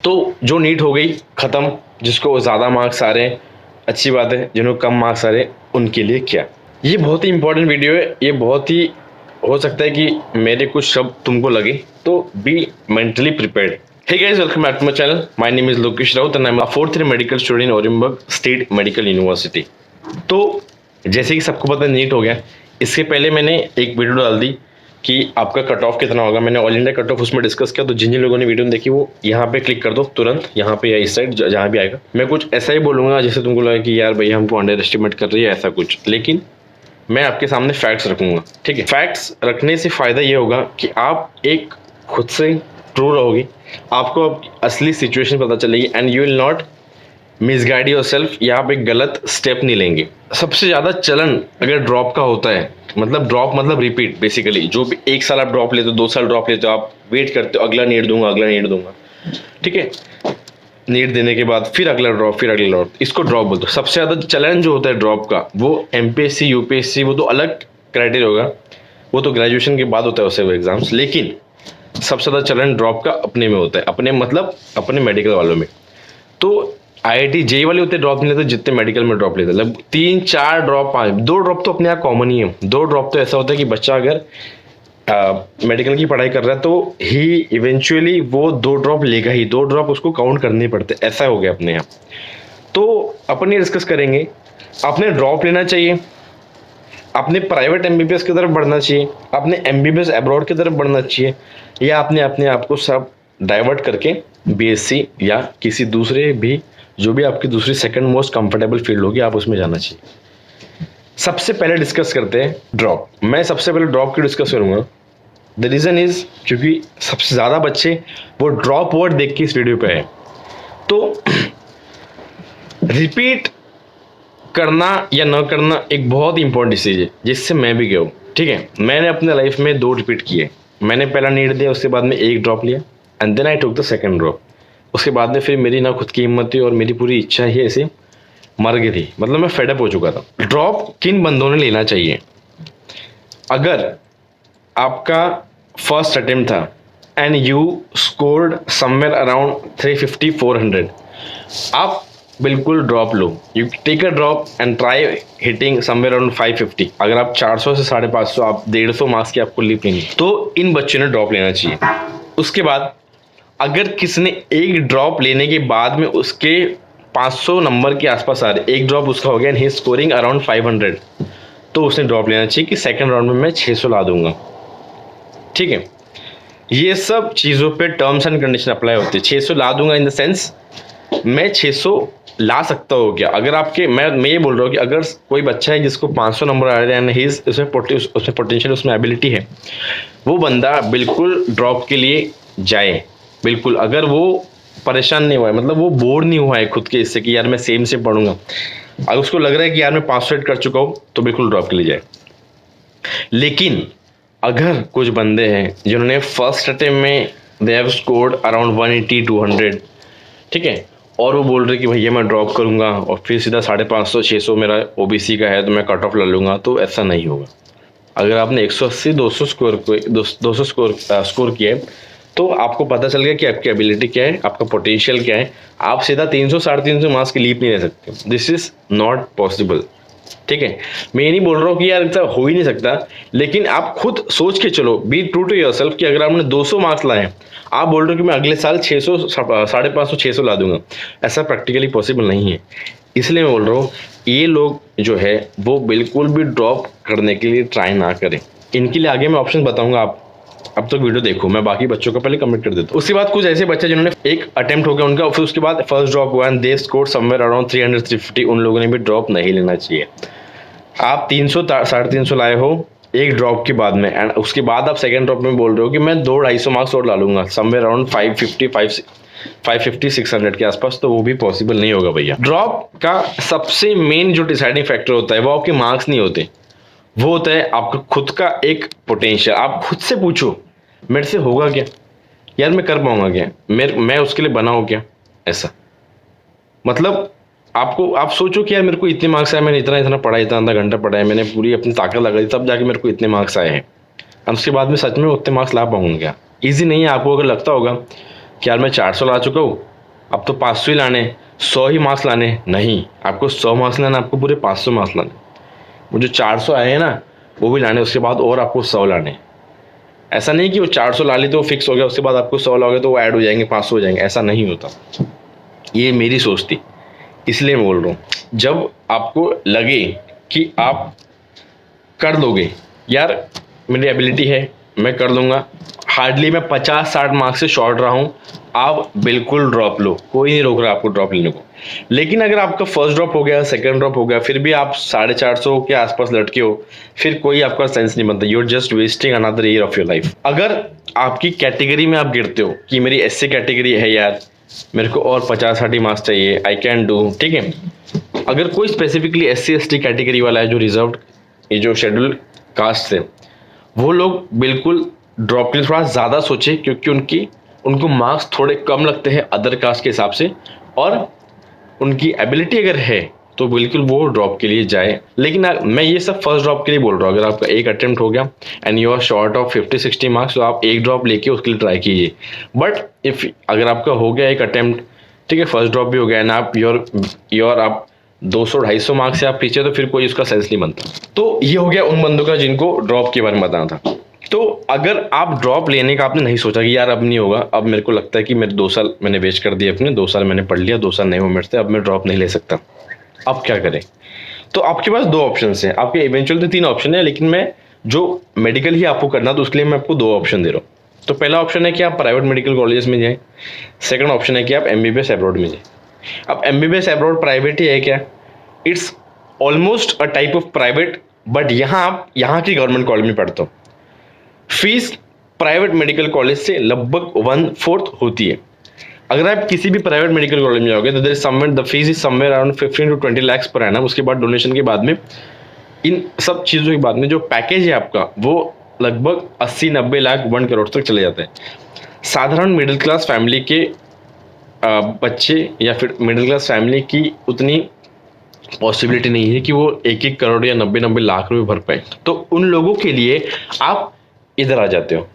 तो जो नीट हो गई ख़त्म, जिसको ज़्यादा मार्क्स आ रहे हैं अच्छी बात है, जिन्होंने कम मार्क्स आ रहे हैं उनके लिए क्या। ये बहुत ही इंपॉर्टेंट वीडियो है, ये बहुत ही हो सकता है कि मेरे कुछ शब्द तुमको लगे, तो be mentally prepared. Hey guys, welcome back to my channel. My name is Lokesh Raut and I am a fourth year medical student in Orenburg state medical university. तो जैसे कि सबको पता नीट हो गया, इसके पहले मैंने एक वीडियो डाल दी कि आपका कट ऑफ कितना होगा। मैंने ऑल इंडिया कट ऑफ उसमें डिस्कस किया, तो जिन जिन लोगों ने वीडियो देखी वो यहाँ पे क्लिक कर दो तुरंत, यहाँ पे या इस साइड जहाँ भी आएगा। मैं कुछ ऐसा ही बोलूँगा जैसे तुमको लगा कि यार भाई हमको अंडर एस्टिमेट कर रही है ऐसा कुछ, लेकिन मैं आपके सामने फैक्ट्स रखूंगा। ठीक है, फैक्ट्स रखने से फ़ायदा ये होगा कि आप एक खुद से ट्रू रहोगे, आपको असली सिचुएशन पता चलेगी and you will not misguide yourself, या आप एक गलत स्टेप नहीं लेंगे। सबसे ज़्यादा चलन अगर ड्रॉप का होता है, मतलब ड्रॉप मतलब रिपीट बेसिकली, जो भी एक साल आप ड्रॉप लेते हो, 2 साल ड्रॉप लेते हो, आप वेट करते हो अगला नीट दूंगा अगला नीट दूंगा, ठीक है, नीट देने के बाद फिर अगला ड्रॉप फिर अगला ड्रॉप, इसको ड्रॉप बोलते हो। सबसे ज़्यादा चलन जो होता है ड्रॉप का वो एमपीएससी यूपीएससी, वो तो अलग क्राइटेरिया होगा, वो तो ग्रेजुएशन के बाद होता है वैसे वो एग्जाम्स, लेकिन सबसे ज़्यादा चलन ड्रॉप का अपने में होता है, अपने मतलब अपने मेडिकल वालों में। तो आईआईटी जेई वाले होते ड्रॉप नहीं लेते जितने मेडिकल में ड्रॉप लेते, मतलब 3 4 ड्रॉप 5 2 ड्रॉप तो अपने आप कॉमन ही है। 2 ड्रॉप तो ऐसा होता है कि बच्चा अगर मेडिकल की पढ़ाई कर रहा है तो ही इवेंचुअली वो 2 ड्रॉप लेगा ही, 2 ड्रॉप उसको काउंट करने पड़ते, ऐसा हो गया अपने यहाँ। तो अपन ये डिस्कस करेंगे, अपने ड्रॉप लेना चाहिए, अपने प्राइवेट एमबीबीएस की तरफ बढ़ना चाहिए, अपने एमबीबीएस अब्रॉड की तरफ बढ़ना चाहिए, या अपने आप को सब डाइवर्ट करके बीएससी या किसी दूसरे भी, जो भी आपकी दूसरी सेकंड मोस्ट कंफर्टेबल फील्ड होगी आप उसमें जाना चाहिए। सबसे पहले डिस्कस करते हैं ड्रॉप। मैं सबसे पहले ड्रॉप की डिस्कस करूंगा। द रीज़न इज क्योंकि सबसे ज़्यादा बच्चे वो ड्रॉप वर्ड देख के इस वीडियो पे आए। तो रिपीट करना या न करना एक बहुत इंपॉर्टेंट डिसीजन है, जिससे मैं भी गया हूँ। ठीक है, मैंने अपने लाइफ में 2 रिपीट किए। मैंने पहला नीट दिया, उसके बाद में 1 ड्रॉप लिया and then I took the second drop. उसके बाद में फिर मेरी ना खुद की हिम्मत थी और मेरी पूरी इच्छा ही ऐसे मर गई थी, मतलब मैं फेडअप हो चुका था। ड्रॉप किन बंदों ने लेना चाहिए? अगर आपका फर्स्ट अटेम्प्ट था and you scored somewhere around 350 400, आप बिल्कुल ड्रॉप लो। You take a drop and try hitting somewhere around 550। अगर आप 400 से 550, आप 150 मार्क्स की आपको लीप लेंगे, तो इन बच्चों ने ड्रॉप लेना चाहिए। उसके बाद अगर किसने एक ड्रॉप लेने के बाद में उसके 500 नंबर के आसपास आ रहे, एक ड्रॉप उसका हो गया एंड ही स्कोरिंग अराउंड 500, तो उसने ड्रॉप लेना चाहिए कि सेकंड राउंड में मैं 600 ला दूंगा। ठीक है, ये सब चीज़ों पे टर्म्स एंड कंडीशन अप्लाई होती है। 600 ला दूंगा इन द सेंस मैं 600 ला सकता हूँ क्या? अगर आपके मैं ये बोल रहा हूँ कि अगर कोई बच्चा है जिसको 500 नंबर आ रहे हैं, उसमें पोटेंशियल, उसमें एबिलिटी है, वो बंदा बिल्कुल ड्रॉप के लिए जाए। बिल्कुल, अगर वो परेशान नहीं हुआ है, मतलब वो बोर नहीं हुआ है खुद के इससे कि यार मैं सेम से पढ़ूंगा, अगर उसको लग रहा है कि यार मैं 500 हिट कर चुका हूँ, तो बिल्कुल ड्रॉप के लिए जाए। लेकिन अगर कुछ बंदे हैं जिन्होंने फर्स्ट अटेम्प्ट में दे हैव स्कोर्ड अराउंड 180 200, ठीक है, और वो बोल रहे कि भैया मैं ड्रॉप करूंगा और फिर सीधा 550 600 मेरा ओबीसी का है तो मैं कट ऑफ ला लूंगा, तो ऐसा नहीं होगा। अगर आपने 180 200 स्कोर किया है, तो आपको पता चल गया कि आपकी एबिलिटी क्या है, आपका पोटेंशियल क्या है, आप सीधा 300 350 मार्क्स की लीप नहीं ले सकते। This is not possible. ठीक है, मैं ये नहीं बोल रहा हूँ कि यार ऐसा हो ही नहीं सकता, लेकिन आप खुद सोच के चलो, बी ट्रू टू योरसेल्फ, कि अगर आपने 200 मार्क्स लाए, आप बोल रहे हो कि मैं अगले साल 600 550 600 ला दूंगा, ऐसा प्रैक्टिकली पॉसिबल नहीं है। इसलिए मैं बोल रहा हूँ ये लोग जो है वो बिल्कुल भी ड्रॉप करने के लिए ट्राई ना करें। इनके लिए आगे मैं ऑप्शन बताऊंगा, आप अब तो वीडियो देखो, मैं बाकी बच्चों को पहले कमेंट कर देता हूँ। उसके बाद कुछ ऐसे बच्चे जिन्होंने एक अटेम्प्ट हो गया उनका, फिर उसके बाद फर्स्ट ड्रॉप हुआ and they scored somewhere around 300 350, उन लोगों ने भी ड्रॉप नहीं लेना चाहिए। आप 300 350 लाए हो एक ड्रॉप के बाद में, एंड उसके बाद आप सेकंड ड्रॉप में बोल रहे हो कि मैं 200-250 मार्क्स और ला लूंगा समवेयर अराउंड 550 600 के आसपास, तो वो भी पॉसिबल नहीं होगा भैया। ड्रॉप का सबसे मेन जो डिसाइडिंग फैक्टर होता है वो आपके मार्क्स नहीं होते, वो होता है आपका खुद का एक पोटेंशियल। आप खुद से पूछो मेरे से होगा क्या, यार मैं कर पाऊंगा क्या, मैं उसके लिए बना हूं क्या, ऐसा। मतलब आप सोचो कि यार मेरे को इतने मार्क्स आए, मैंने इतना पढ़ा, इतना घंटा पढ़ा है, मैंने पूरी अपनी ताकत लगा दी, तब जाके मेरे को इतने मार्क्स आए हैं, और उसके बाद में सच में उतने मार्क्स ला पाऊंगा क्या? ईजी नहीं है। आपको अगर लगता होगा कि यार मैं 400 ला चुका हूँ अब तो 500 ही लाने, 100 ही मार्क्स लाने नहीं, आपको 100 मार्क्स लाना, आपको पूरे 500 मार्क्स लाने। वो जो 400 आए हैं ना वो भी लाने, उसके बाद और आपको 100 लाने। ऐसा नहीं कि वो 400 ला ली तो फिक्स हो गया, उसके बाद आपको 100 लाओगे तो वो ऐड हो जाएंगे, 500 हो जाएंगे, ऐसा नहीं होता। ये मेरी सोच थी, इसलिए मैं बोल रहा हूँ। जब आपको लगे कि आप कर दोगे, यार मेरी एबिलिटी है, मैं कर दूंगा, हार्डली मैं 50-60 मार्क्स से शॉर्ट रहा हूँ, आप बिल्कुल ड्रॉप लो, कोई नहीं रोक रहा आपको ड्रॉप लेने को। लेकिन अगर आपका फर्स्ट ड्रॉप हो गया, सेकंड ड्रॉप हो गया, फिर भी आप 450 के आसपास लटके हो, फिर कोई आपका सेंस नहीं बनता, you are just wasting another year of your life. अगर आपकी कैटेगरी में आप गिरते हो कि मेरी एससी कैटेगरी है यार, मेरे को और 50-60 मार्क्स चाहिए, आई कैन डू, ठीक है। अगर कोई स्पेसिफिकली एससी एसटी कैटेगरी वाला है, जो रिजर्व, ये जो शेड्यूल कास्ट है, वो लोग बिल्कुल ड्रॉप के लिए थोड़ा ज़्यादा सोचे, क्योंकि उनको मार्क्स थोड़े कम लगते हैं अदर कास्ट के हिसाब से, और उनकी एबिलिटी अगर है तो बिल्कुल वो ड्रॉप के लिए जाए। लेकिन मैं ये सब फर्स्ट ड्रॉप के लिए बोल रहा हूँ। अगर आपका एक अटेम्प्ट हो गया and you are short of 50-60 marks, तो आप एक ड्रॉप लेके उसके लिए ट्राई कीजिए। बट इफ अगर आपका हो गया एक अटेम्प्ट, ठीक है, फर्स्ट ड्रॉप भी हो गया एंड आप योर आप 200-250 मार्क्स से आप पीछे, तो फिर कोई उसका सेंस नहीं बनता। तो ये हो गया उन बंदों का जिनको ड्रॉप के बारे में बताना था। तो अगर आप ड्रॉप लेने का आपने नहीं सोचा कि यार अब नहीं होगा, अब मेरे को लगता है कि मेरे 2 साल मैंने वेस्ट कर दिए अपने, 2 साल मैंने पढ़ लिया, 2 साल नहीं हुए मेरे से, अब मैं ड्रॉप नहीं ले सकता, अब क्या करें? तो आपके पास 2 ऑप्शन हैं, आपके इवेंचुअल तो 3 ऑप्शन है, लेकिन मैं जो मेडिकल ही आपको करना, तो उसके लिए मैं आपको 2 ऑप्शन दे रहा हूँ। तो पहला ऑप्शन है कि आप प्राइवेट मेडिकल कॉलेजेस में जाएं, सेकंड ऑप्शन है कि आप एमबीबीएस अब्रॉड में जाएं। अब एमबीबीएस अब्रॉड प्राइवेट ही है क्या? It's almost a type of private, but यहाँ आप यहाँ की गवर्नमेंट कॉलेज में पढ़ते हो। फीस प्राइवेट मेडिकल कॉलेज से लगभग 1/4 होती है। अगर आप किसी भी प्राइवेट मेडिकल कॉलेज में जाओगे तो the fees is somewhere around 15 to 20 lakhs per annum. उसके बाद डोनेशन के बाद में, इन सब चीज़ों के बाद में जो पैकेज है आपका, वो लगभग 80-90 लाख 1 करोड़ तक चले जाते हैं। साधारण मिडिल क्लास फैमिली के बच्चे या फिर मिडिल क्लास फैमिली की उतनी पॉसिबिलिटी नहीं है कि वो 1-1 करोड़ या 90-90 लाख रुपए भर पाए। तो उन लोगों के लिए आप इधर आ जाते हो।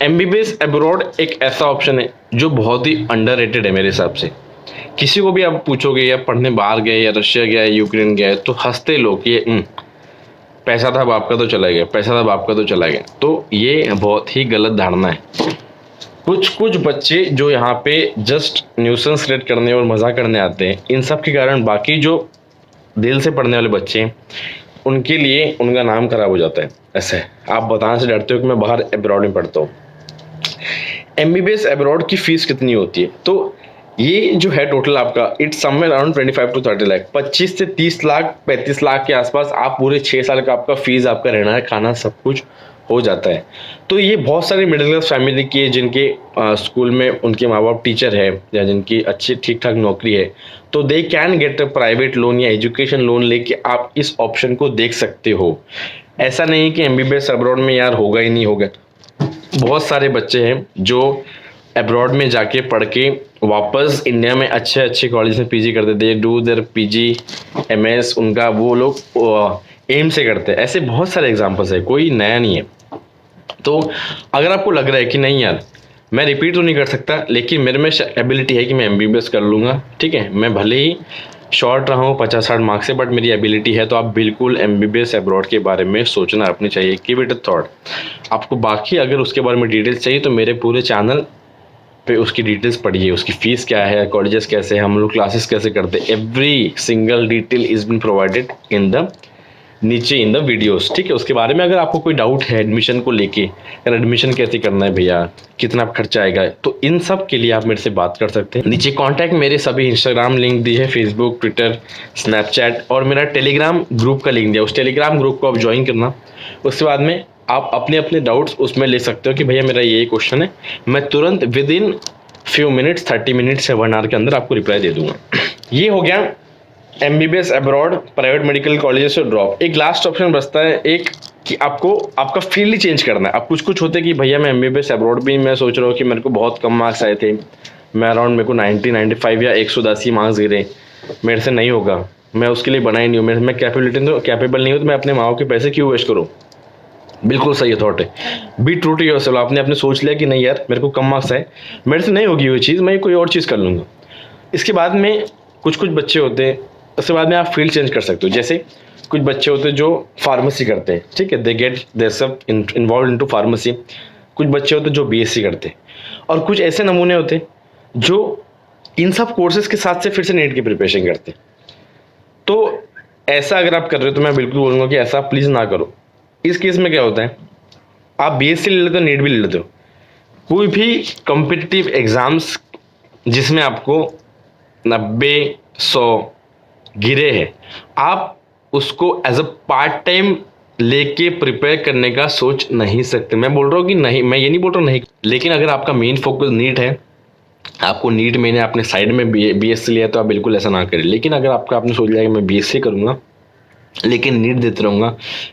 एमबीबीएस अब्रॉड एक ऐसा ऑप्शन है जो बहुत ही अंडररेटेड है मेरे हिसाब से। किसी को भी आप पूछोगे या पढ़ने बाहर गए या रशिया गया या यूक्रेन गया, तो हंसते लोग, ये पैसा था बाप का तो चला गया, पैसा था बाप का तो चला गया। तो ये बहुत ही गलत धारणा है। कुछ बच्चे जो यहाँ पे जस्ट न्यूसेंस क्रिएट करने और मज़ा करने आते हैं, इन सब के कारण बाकी जो दिल से पढ़ने वाले बच्चे हैं, उनके लिए उनका नाम खराब हो जाता है। ऐसे आप बताने से डरते हो कि मैं बाहर अब्रॉड में पढ़ता हूँ। एमबीबीएस अब्रॉड की फीस कितनी होती है? तो ये जो है टोटल आपका, it's somewhere around 25 to 30 lakh, 25 से 30 लाख 35 लाख के आसपास आप पूरे 6 साल का आपका फीस, आपका रहना है, खाना, सब कुछ हो जाता है। तो ये बहुत सारी मिडिल क्लास फैमिली की है जिनके स्कूल में उनके माँ बाप टीचर है या जिनकी अच्छी ठीक ठाक नौकरी है, तो they can get a private loan या एजुकेशन लोन लेके आप इस ऑप्शन को देख सकते हो। ऐसा नहीं कि एमबीबीएस अब्रॉड में यार होगा ही नहीं होगा। बहुत सारे बच्चे हैं जो अब्रॉड में जाके पढ़ के वापस इंडिया में अच्छे अच्छे कॉलेज में पीजी करते, they do their PG MS, उनका वो लोग एम से करते हैं। ऐसे बहुत सारे एग्जांपल्स है, कोई नया नहीं है। तो अगर आपको लग रहा है कि नहीं यार मैं रिपीट तो नहीं कर सकता, लेकिन मेरे में एबिलिटी है कि मैं एमबीबीएस कर लूँगा, ठीक है, मैं भले ही शॉर्ट रहा हूँ 50-60 मार्क्स से, बट मेरी एबिलिटी है, तो आप बिल्कुल एमबीबीएस अब्रॉड के बारे में सोचना रखनी चाहिए। Give it a thought. आपको बाकी अगर उसके बारे में डिटेल्स चाहिए तो मेरे पूरे चैनल पे उसकी डिटेल्स पढ़िए, उसकी फ़ीस क्या है, कॉलेजेस कैसे हैं, हम लोग क्लासेस कैसे करते हैं, every single detail is been provided in the नीचे इन द वीडियोस, ठीक है। उसके बारे में अगर आपको कोई डाउट है एडमिशन को लेके, यार एडमिशन कैसे करना है भैया, कितना खर्चा आएगा, तो इन सब के लिए आप मेरे से बात कर सकते हैं। नीचे कॉन्टैक्ट मेरे सभी इंस्टाग्राम लिंक दी है, फेसबुक, ट्विटर, स्नैपचैट, और मेरा टेलीग्राम ग्रुप का लिंक दिया, उस टेलीग्राम ग्रुप को आप ज्वाइन करना। उसके बाद में आप अपने अपने डाउट्स उसमें ले सकते हो कि भैया मेरा ये क्वेश्चन है, मैं तुरंत with in few minutes, 30 minutes से 1 आवर के अंदर आपको रिप्लाई दे दूंगा। ये हो गया MBBS abroad private medical colleges से ड्रॉप। एक लास्ट ऑप्शन बचता है एक कि आपको आपका फील्ड ही चेंज करना है। अब कुछ होते कि भैया मैं एमबीबीएस अब्रॉड भी मैं सोच रहा हूँ कि मेरे को बहुत कम मार्क्स आए थे, मैं अराउंड मेरे को 90-95 या 110 ही मार्क्स गिरे, मेरे से नहीं होगा, मैं उसके लिए बना ही नहीं हूँ, मैं कैपेबल नहीं हूँ, तो मैं अपने माँ के पैसे क्यों वेस्ट करूँ। बिल्कुल सही थॉट है, बी ट्रू टू योरसेल्फ। आपने सोच लिया कि नहीं यार मेरे को कम मार्क्स आए, मेरे से नहीं होगी वो चीज़, मैं कोई और चीज़ कर लूँगा, इसके बाद में कुछ कुछ बच्चे होते हैं, उसके बाद में आप फील्ड चेंज कर सकते हो। जैसे कुछ बच्चे होते हैं जो फार्मेसी करते हैं, ठीक है, they get their self involve into pharmacy. कुछ बच्चे होते हैं जो बीएससी करते हैं, और कुछ ऐसे नमूने होते हैं जो इन सब कोर्सेज के साथ से फिर से नीट की प्रिपरेशन करते हैं। तो ऐसा अगर आप कर रहे हो तो मैं बिल्कुल बोलूँगा कि ऐसा प्लीज़ ना करो। इस केस में क्या होता है, आप बीएससी ले लेते हो, नीट भी ले लेते हो, कोई भी कॉम्पिटिटिव एग्जाम्स जिसमें आपको 90-100 गिरे हैं, आप उसको एज अ पार्ट टाइम लेके प्रिपेयर करने का सोच नहीं सकते। मैं बोल रहा हूँ कि नहीं, मैं ये नहीं बोल रहा हूँ नहीं, लेकिन अगर आपका मेन फोकस नीट है, आपको नीट में आपने साइड में बीएससी लिया, तो आप बिल्कुल ऐसा ना करें। लेकिन अगर आपने सोच लिया कि मैं बीएससी करूँगा लेकिन नीट देते रहूँगा,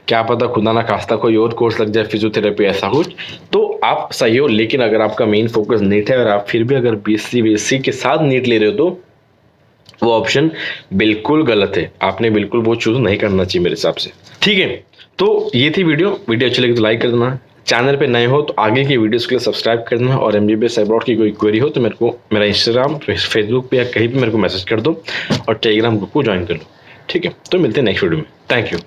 क्या पता खुदा ना खास्ता कोई और कोर्स लग जाए, फिजियोथेरेपी ऐसा कुछ, तो आप सही हो। लेकिन अगर आपका मेन फोकस नीट है और आप फिर भी अगर बीएससी के साथ नीट ले रहे हो, तो वो ऑप्शन बिल्कुल गलत है। आपने बिल्कुल वो चूज नहीं करना चाहिए मेरे हिसाब से, ठीक है। तो ये थी वीडियो अच्छी लगी तो लाइक कर देना, चैनल पे नए हो तो आगे की वीडियोस के लिए सब्सक्राइब कर देना, और एमबीबीएस अब्रॉड की कोई क्वेरी हो तो मेरे को मेरा इंस्टाग्राम, फेसबुक पे या कहीं भी मेरे को मैसेज कर दो, और टेलीग्राम ग्रुप को ज्वाइन कर लो, ठीक है। तो मिलते हैं नेक्स्ट वीडियो में, थैंक यू।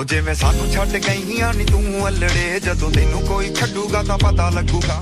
ਜਿਵੇਂ ਸਾਨੂੰ ਛੱਡ ਗਈਆਂ ਨੀ ਤੂੰ ਅਲੜੇ ਜਦੋਂ ਤੈਨੂੰ ਕੋਈ ਛੱਡੂਗਾ ਤਾਂ ਪਤਾ ਲੱਗੂਗਾ।